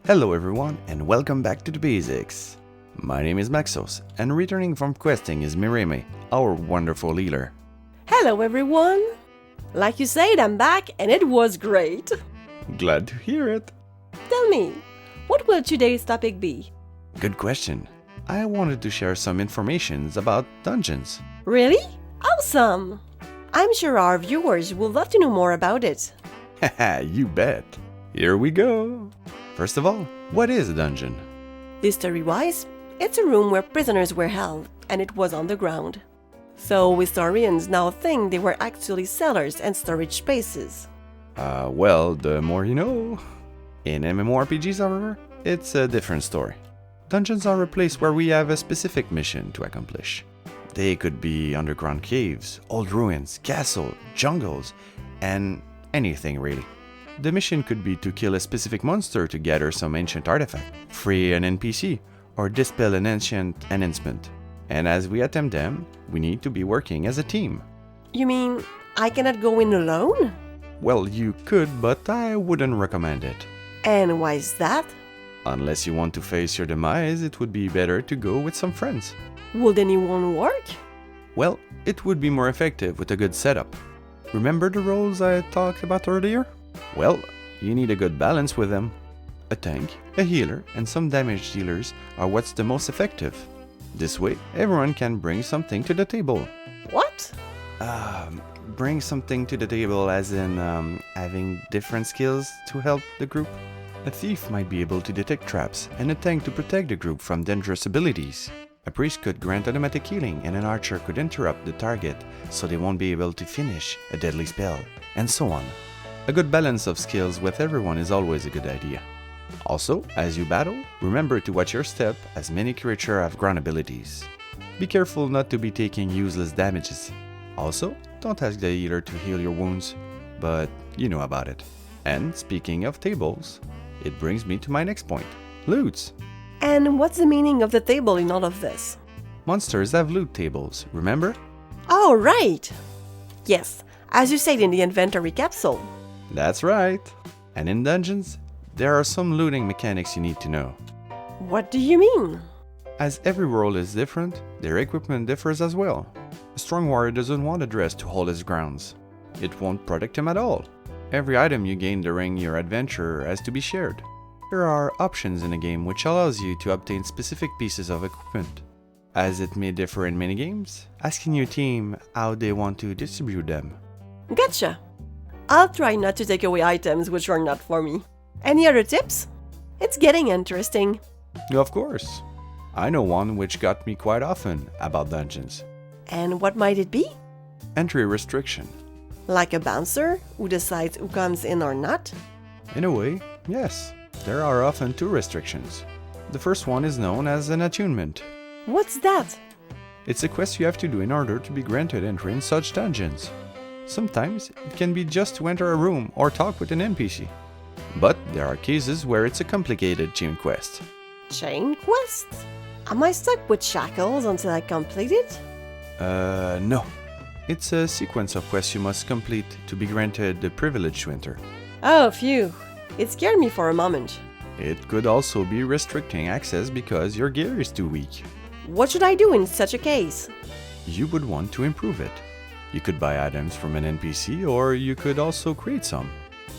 Hello everyone and welcome back to the Bazicks. My name is Maxoss and returning from questing is Mireme, our wonderful healer. Hello everyone! Like you said, I'm back and it was great! Glad to hear it. Tell me, what will today's topic be? Good question. I wanted to share some information about dungeons. Really? Awesome! I'm sure our viewers will love to know more about it. Haha, you bet. Here we go. First of all, what is a dungeon? History-wise, it's a room where prisoners were held, and it was on the ground. So historians now think they were actually cellars and storage spaces. Well, the more you know. In MMORPGs, however, it's a different story. Dungeons are a place where we have a specific mission to accomplish. They could be underground caves, old ruins, castles, jungles, and anything really. The mission could be to kill a specific monster to gather some ancient artifact, free an NPC, or dispel an ancient enhancement. And as we attempt them, we need to be working as a team. You mean, I cannot go in alone? Well, you could, but I wouldn't recommend it. And why is that? Unless you want to face your demise, it would be better to go with some friends. Would anyone work? Well, it would be more effective with a good setup. Remember the roles I talked about earlier? Well, you need a good balance with them. A tank, a healer, and some damage dealers are what's the most effective. This way, everyone can bring something to the table. What? Bring something to the table as in having different skills to help the group. A thief might be able to detect traps, and a tank to protect the group from dangerous abilities. A priest could grant automatic healing, and an archer could interrupt the target so they won't be able to finish a deadly spell, and so on. A good balance of skills with everyone is always a good idea. Also, as you battle, remember to watch your step as many creatures have ground abilities. Be careful not to be taking useless damages. Also, don't ask the healer to heal your wounds, but you know about it. And speaking of tables, it brings me to my next point, loots. And what's the meaning of the table in all of this? Monsters have loot tables, remember? Oh, right! Yes, as you said in the inventory capsule. That's right. And in dungeons, there are some looting mechanics you need to know. What do you mean? As every world is different, their equipment differs as well. A strong warrior doesn't want a dress to hold his grounds. It won't protect him at all. Every item you gain during your adventure has to be shared. There are options in the game which allows you to obtain specific pieces of equipment. As it may differ in many games, asking your team how they want to distribute them. Gotcha! I'll try not to take away items which are not for me. Any other tips? It's getting interesting. Of course. I know one which got me quite often about dungeons. And what might it be? Entry restriction. Like a bouncer who decides who comes in or not? In a way, yes. There are often two restrictions. The first one is known as an attunement. What's that? It's a quest you have to do in order to be granted entry in such dungeons. Sometimes it can be just to enter a room or talk with an NPC. But there are cases where it's a complicated chain quest. Chain quest? Am I stuck with shackles until I complete it? No. It's a sequence of quests you must complete to be granted the privilege to enter. Oh, phew. It scared me for a moment. It could also be restricting access because your gear is too weak. What should I do in such a case? You would want to improve it. You could buy items from an NPC or you could also create some.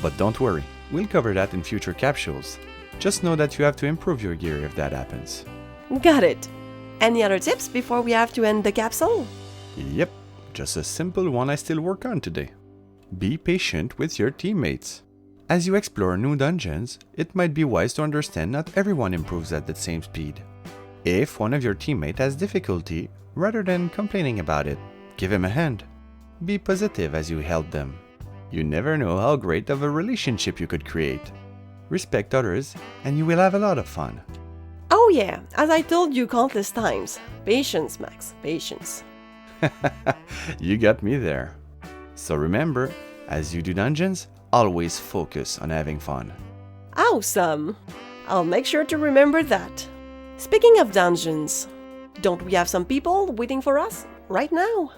But don't worry, we'll cover that in future capsules. Just know that you have to improve your gear if that happens. Got it. Any other tips before we have to end the capsule? Yep, just a simple one I still work on today. Be patient with your teammates. As you explore new dungeons, it might be wise to understand not everyone improves at the same speed. If one of your teammates has difficulty, rather than complaining about it, give him a hand. Be positive as you help them. You never know how great of a relationship you could create. Respect others, and you will have a lot of fun. Oh yeah, as I told you countless times. Patience, Max, patience. You got me there. So remember, as you do dungeons, always focus on having fun. Awesome! I'll make sure to remember that. Speaking of dungeons, don't we have some people waiting for us right now?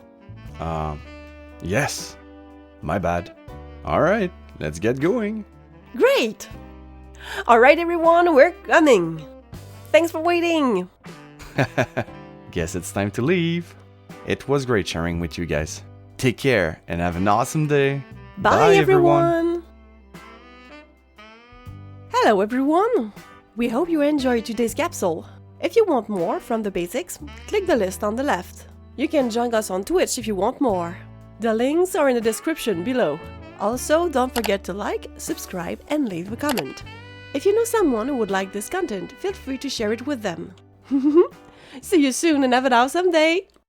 Yes. My bad. Alright, let's get going. Great! Alright everyone, we're coming! Thanks for waiting! Guess it's time to leave. It was great sharing with you guys. Take care and have an awesome day. Bye everyone! Hello everyone! We hope you enjoyed today's capsule. If you want more from the Bazicks, click the list on the left. You can join us on Twitch if you want more. The links are in the description below. Also, don't forget to like, subscribe and leave a comment. If you know someone who would like this content, feel free to share it with them. See you soon and have an awesome day!